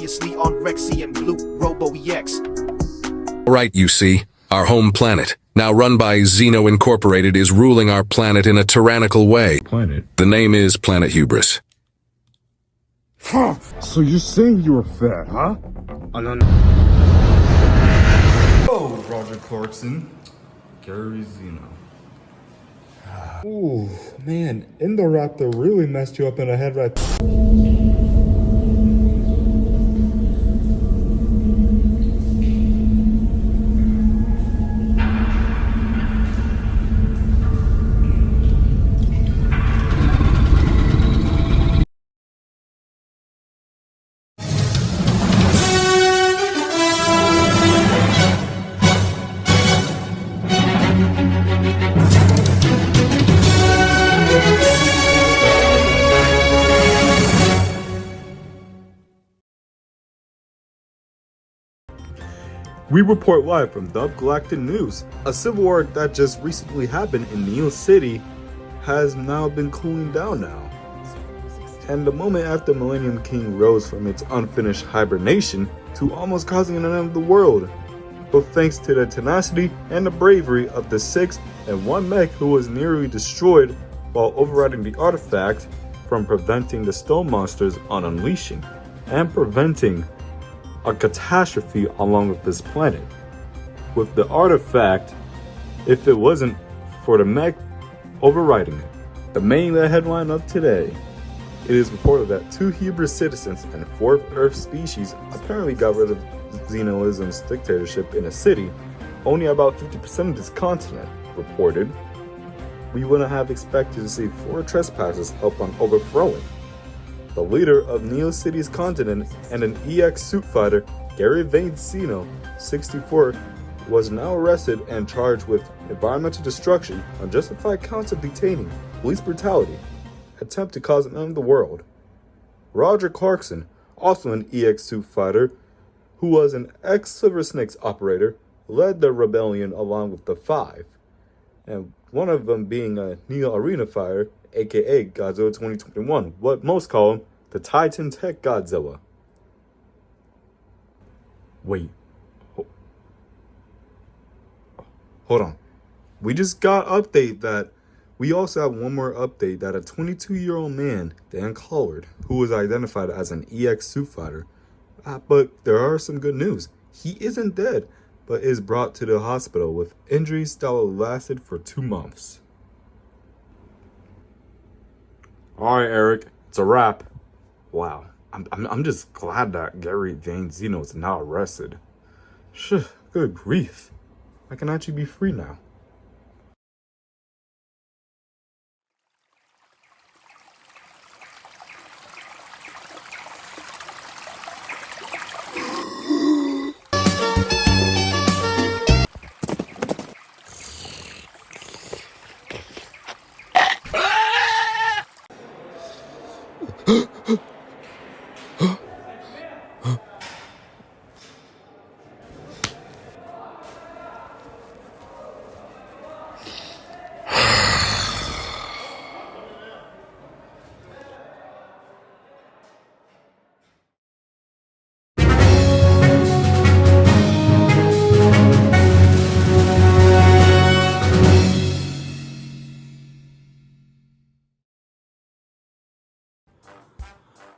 previously on Rexy and Blue Robo EX. Right, you see, our home planet, now run by Xeno Incorporated, is ruling our planet in a tyrannical way. Planet? The name is Planet Hubris. Huh. So you're saying you were fat, huh? Oh, Roger Clarkson. Gary Xeno. Ooh, man, Indoraptor really messed you up in the head right We report live from Dub Galactic News. A civil war that just recently happened in Neo City has now been cooling down now. And the moment after Millennium King rose from its unfinished hibernation to almost causing an end of the world. But thanks to the tenacity and the bravery of the 6 and 1 mech who was nearly destroyed while overriding the artifact from preventing the stone monsters on unleashing and preventing a catastrophe along with this planet. With the artifact, if it wasn't for the mech overriding it. The main headline of today, it is reported that 2 Hubris citizens and 4th Earth species apparently got rid of Xenoism's dictatorship in a city, owning about 50% of this continent, reported. We wouldn't have expected to see 4 trespassers help on overthrowing. The leader of Neo City's continent and an EX suit fighter, Gary Vane Xeno, 64, was now arrested and charged with environmental destruction, unjustified counts of detaining, police brutality, attempt to cause an end of the world. Roger Clarkson, also an EX suit fighter, who was an ex-Silver Snakes operator, led the rebellion along with the 5, and one of them being a Neo Arena fighter, aka Godzilla 2021, what most call him the Titan Tech Godzilla. Wait. Hold on. We just got update that we also have one more update that a 22-year-old man, Dan Collard, who was identified as an EX suit fighter, but there are some good news. He isn't dead, but is brought to the hospital with injuries that will lasted for 2 months. Alright, Eric, it's a wrap. Wow, I'm just glad that Gary Vane Xeno is now arrested. Good grief. I can actually be free now.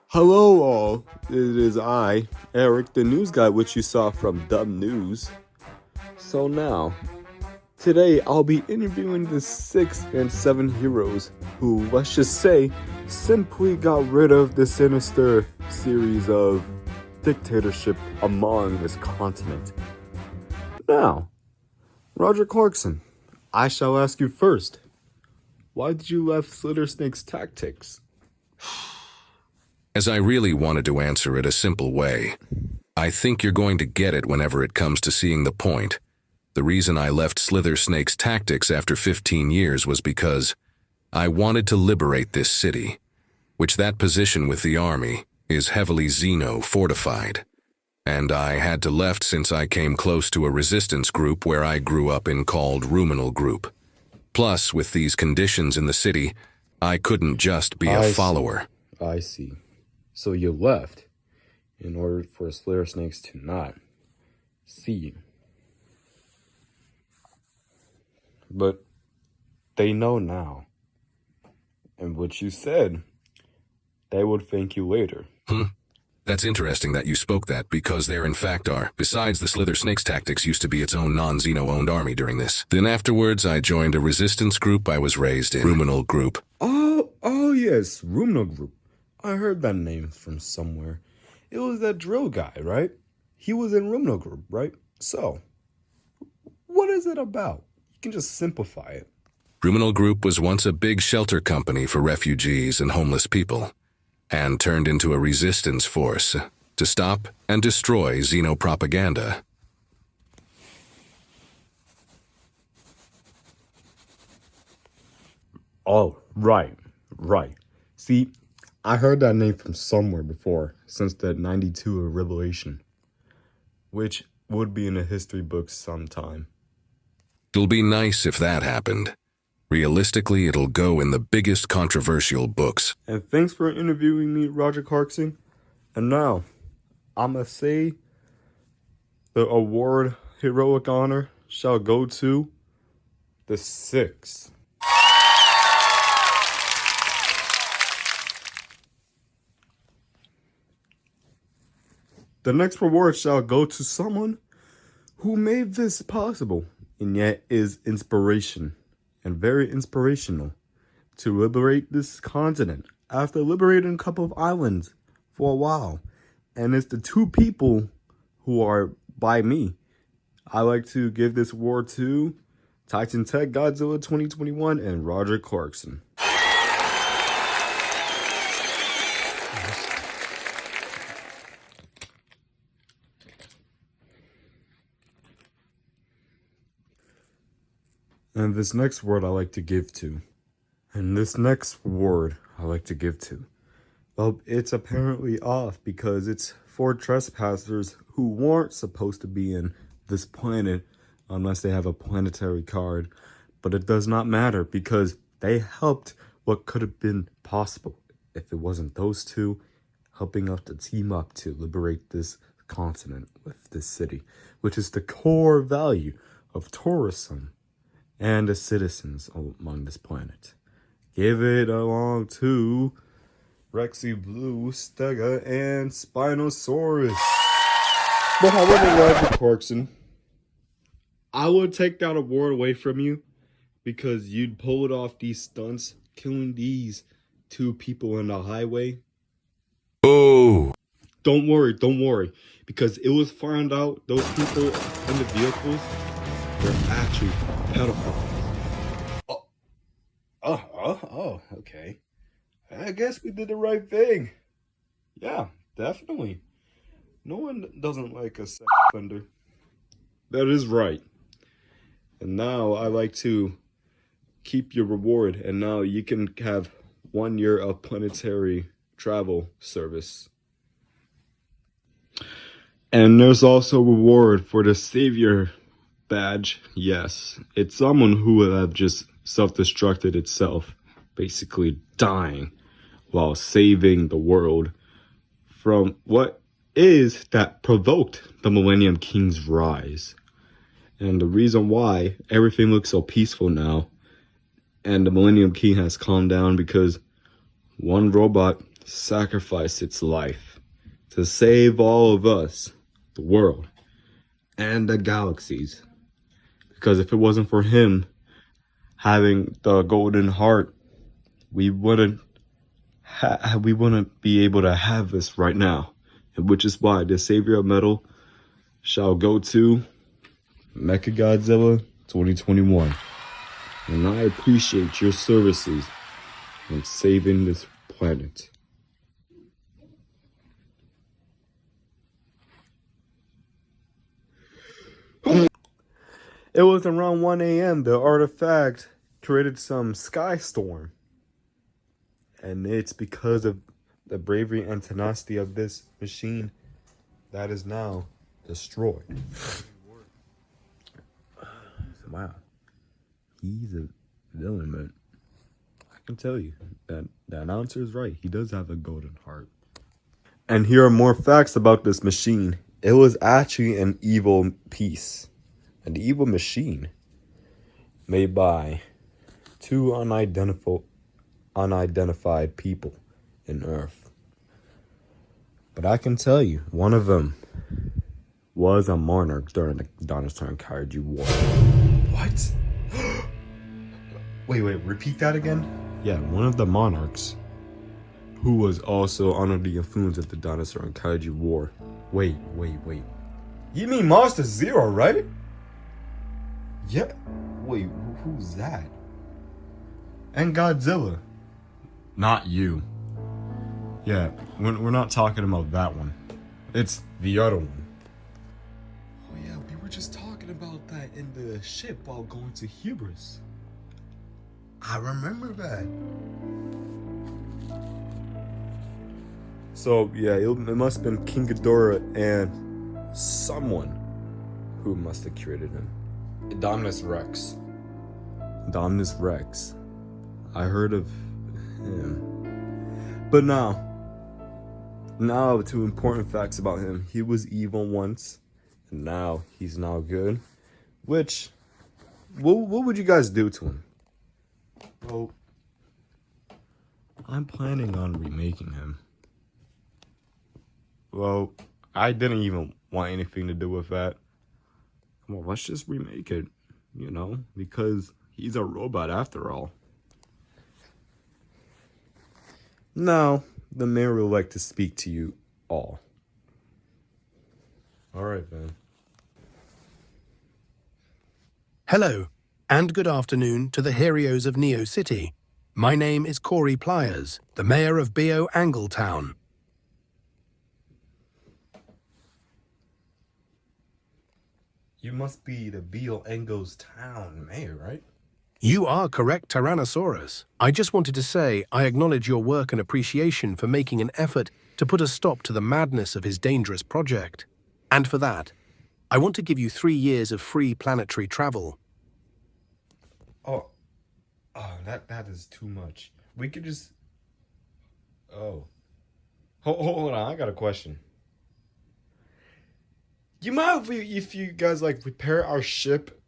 Hello all, it is I, Eric, the news guy which you saw from Dub News. So now, today I'll be interviewing the 6 and 7 heroes who, let's just say, simply got rid of the sinister series of dictatorship among this continent. Now, Roger Clarkson, I shall ask you first, why did you left Slither Snake's tactics? As I really wanted to answer it a simple way. I think you're going to get it whenever it comes to seeing the point. The reason I left Slither Snake's tactics after 15 years was because I wanted to liberate this city, which that position with the army is heavily Xeno fortified. And I had to left since I came close to a resistance group where I grew up in called Ruminal Group. Plus, with these conditions in the city, I couldn't just be a follower. I see. So you left. in order for Slither Snakes to not see you. But they know now. And what you said, they would thank you later. That's interesting that you spoke that, because there in fact are. Besides, the Slither Snake's tactics used to be its own non-Xeno-owned army during this. Then afterwards, I joined a resistance group I was raised in. Ruminal Group. Oh yes, Ruminal Group. I heard that name from somewhere. It was that drill guy, right? He was in Ruminal Group, right? So, what is it about? You can just simplify it. Ruminal Group was once a big shelter company for refugees and homeless people, and turned into a resistance force to stop and destroy xenopropaganda. Oh, right. See, I heard that name from somewhere before, since the 92 of Revelation, which would be in the history books sometime. It'll be nice if that happened. Realistically, it'll go in the biggest controversial books. And thanks for interviewing me, Roger Clarkson. And now, I'ma say the award heroic honor shall go to the 6. The next reward shall go to someone who made this possible and yet is inspiration and very inspirational to liberate this continent after liberating a couple of islands for a while. And it's the 2 people who are by me. I like to give this award to Titan Tech Godzilla 2021 and Roger Clarkson. And this next word I like to give to. Well, it's apparently off because it's for trespassers who weren't supposed to be in this planet unless they have a planetary card. But it does not matter because they helped what could have been possible if it wasn't those 2 helping us to team up to liberate this continent with this city, which is the core value of tourism and the citizens among this planet. Give it along to Rexy, Blue, Stega, and Spinosaurus. But however, Roger Clarkson, I would take that award away from you because you'd pulled off these stunts, killing these 2 people on the highway. Oh! Don't worry, because it was found out those people in the vehicles were actually pedophiles. Oh, okay. I guess we did the right thing. Yeah, definitely. No one doesn't like a sex offender. That is right. And now I like to keep your reward, and now you can have 1 year of planetary travel service. And there's also a reward for the Savior badge. Yes, it's someone who would have just self-destructed itself, basically dying while saving the world from what is that provoked the Millennium King's rise. And the reason why everything looks so peaceful now and the Millennium King has calmed down because one robot sacrificed its life to save all of us, the world, and the galaxies. Because if it wasn't for him having the golden heart, we wouldn't be able to have this right now. Which is why the Savior Medal shall go to Mechagodzilla 2021. And I appreciate your services in saving this planet. It was around 1 a.m. the artifact created some sky storm. And it's because of the bravery and tenacity of this machine that is now destroyed. Wow. He's a villain, but I can tell you that the announcer is right. He does have a golden heart. And here are more facts about this machine. It was actually an evil piece, an evil machine made by two unidentified people in Earth. But I can tell you, one of them was a monarch during the Dinosaur and Kaiju War. What? Wait, repeat that again? Yeah, one of the monarchs who was also under the influence of the Dinosaur and Kaiju War. Wait. You mean Monster Zero, right? Yeah. Wait, who's that? And Godzilla. Not you. Yeah, we're not talking about that one. It's the other one. Oh yeah, we were just talking about that in the ship while going to Hubris. I remember that. So yeah, it must have been King Ghidorah and someone who must have created him. Dominus Rex. I heard of him. But now to important facts about him. He was evil once, and now he's now good. Which, what would you guys do to him? Well, I'm planning on remaking him. Well, I didn't even want anything to do with that. Well, let's just remake it, because he's a robot after all. Now, the mayor would like to speak to you all. All right, man. Hello, and good afternoon to the heroes of Neo City. My name is Corey Pliers, the mayor of Bio Angletown. You must be the Bio Angletown mayor, right? You are correct, Tyrannosaurus. I just wanted to say I acknowledge your work and appreciation for making an effort to put a stop to the madness of his dangerous project. And for that, I want to give you 3 years of free planetary travel. Oh, that is too much. We could just... Oh. Hold on, I got a question. You mind if you guys, repair our ship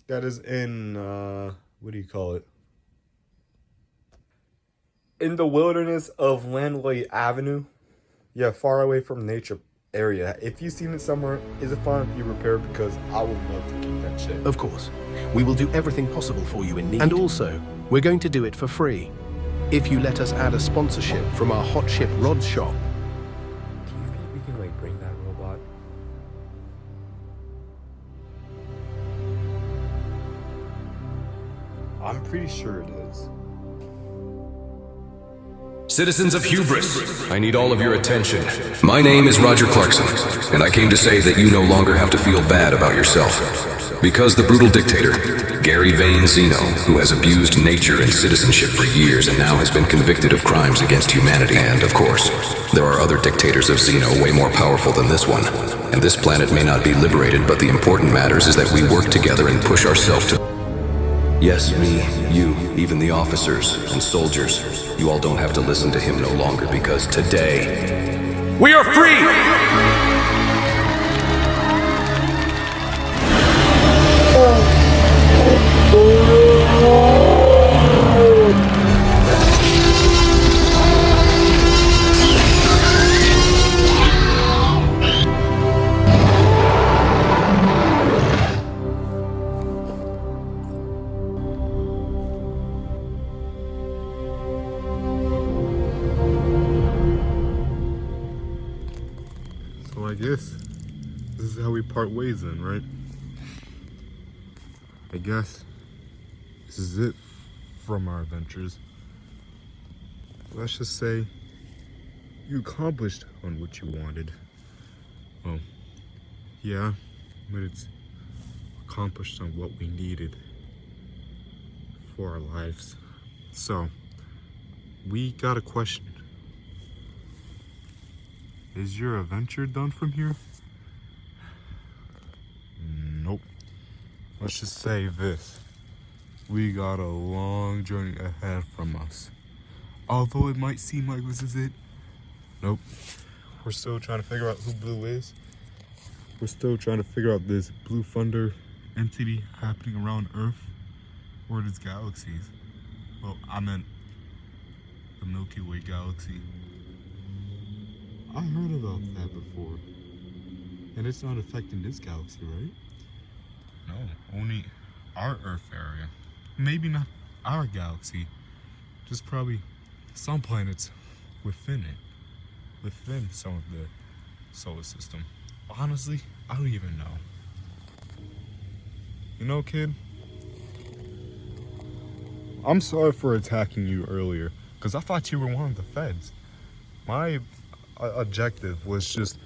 that is in, what do you call it? In the wilderness of Landley Avenue? Yeah, far away from nature area. If you've seen it somewhere, is it fine if you repair it? Because I would love to keep that ship. Of course, we will do everything possible for you in need. And also, we're going to do it for free. If you let us add a sponsorship from our Hot Ship Rods shop. Do you think we can, bring that robot? I'm pretty sure it is. Citizens of Hubris, I need all of your attention. My name is Roger Clarkson, and I came to say that you no longer have to feel bad about yourself. Because the brutal dictator, Gary Vane Zeno, who has abused nature and citizenship for years and now has been convicted of crimes against humanity, and of course, there are other dictators of Zeno way more powerful than this one. And this planet may not be liberated, but the important matters is that we work together and push ourselves to... Yes, me, you, even the officers and soldiers, you all don't have to listen to him no longer because today, we are free! So I guess this is how we part ways then, right? I guess this is it from our adventures. Let's just say you accomplished on what you wanted. Well, yeah, but it's accomplished on what we needed for our lives. So, we got a question. Is your adventure done from here? Nope. Let's just say this. We got a long journey ahead from us. Although it might seem like this is it, nope. we're still trying to figure out who Blue is. We're still trying to figure out this Blue Thunder entity happening around Earth or these galaxies. Well, I meant the Milky Way galaxy. I heard about that before. And it's not affecting this galaxy, right? No, only our Earth area. Maybe not our galaxy. Just probably some planets within it. Within some of the solar system. Honestly, I don't even know. You know, kid? I'm sorry for attacking you earlier, because I thought you were one of the feds. My objective was just,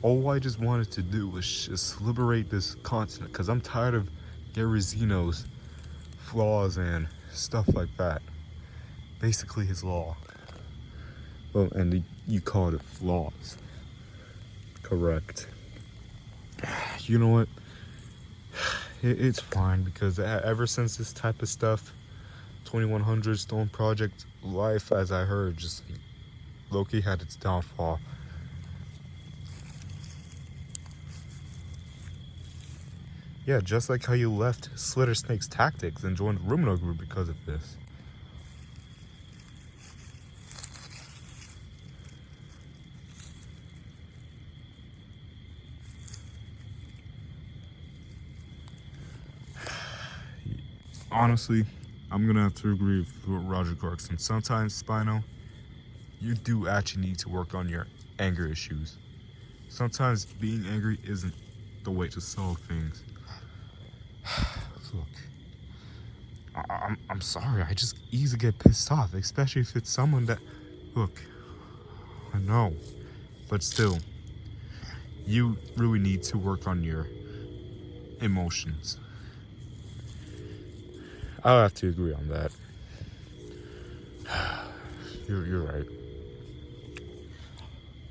all I just wanted to do was just liberate this continent, because I'm tired of Garazino's flaws and stuff like that. Basically his law. Well, and you called it flaws. Correct. You know what? It's fine, because ever since this type of stuff, 2100 Stone Project life, as I heard, just low-key had its downfall. Yeah, just like how you left Slither Snake's tactics and joined the Rumino group because of this. Honestly, I'm gonna have to agree with Roger Clarkson. Sometimes, Spino, you do actually need to work on your anger issues. Sometimes being angry isn't the way to solve things. Look, I'm sorry. I just easily get pissed off, especially if it's someone that, look, I know, but still, you really need to work on your emotions. I'll have to agree on that. You're right.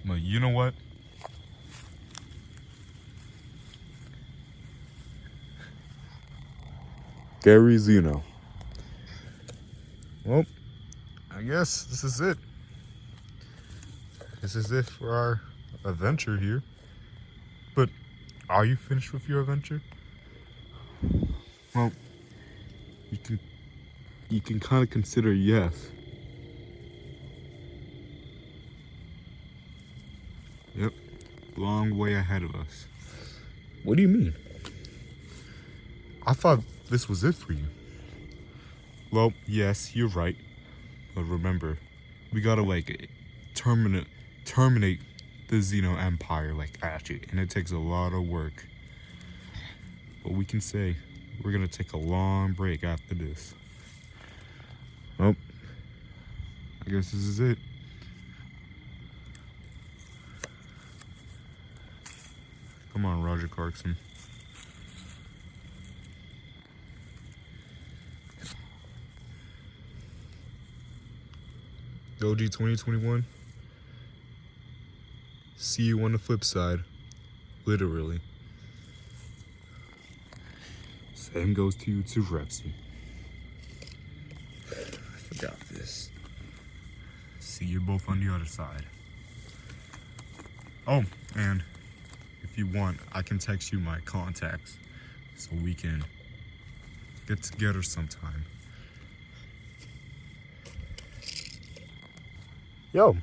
But you know what? Gary Zeno. Well, I guess this is it. This is it for our adventure here. But are you finished with your adventure? Well, you can kind of consider yes. Yep, long way ahead of us. What do you mean? I thought this was it for you. Well, yes, you're right. But remember, we gotta terminate the Xeno Empire actually, and it takes a lot of work. But we can say we're gonna take a long break after this. Well, I guess this is it. Come on, Roger Clarkson. OG 2021. See you on the flip side. Literally. Same goes to you too, Rexy. I forgot this. See you both on the other side. Oh, and if you want, I can text you my contacts so we can get together sometime. Yo,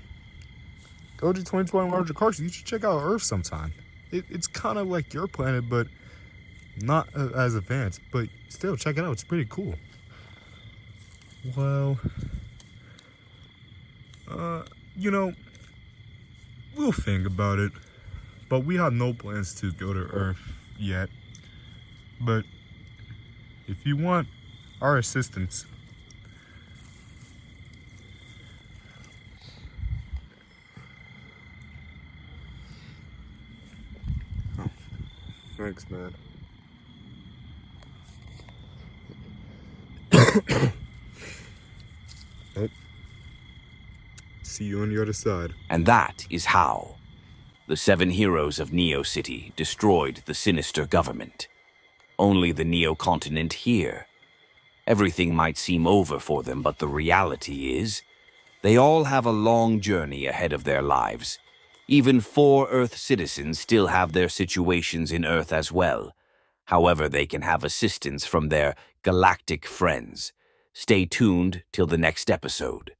go to 2021 Roger Clarkson. You should check out Earth sometime. It's kind of like your planet, but not as advanced. But still, check it out. It's pretty cool. Well, you know, we'll think about it. But we have no plans to go to Earth yet. But if you want our assistance, thanks, man. Oh. See you on the other side. And that is how the 7 heroes of Neo City destroyed the sinister government. Only the Neo continent here. Everything might seem over for them, but the reality is, they all have a long journey ahead of their lives. Even 4 Earth citizens still have their situations in Earth as well. However, they can have assistance from their galactic friends. Stay tuned till the next episode.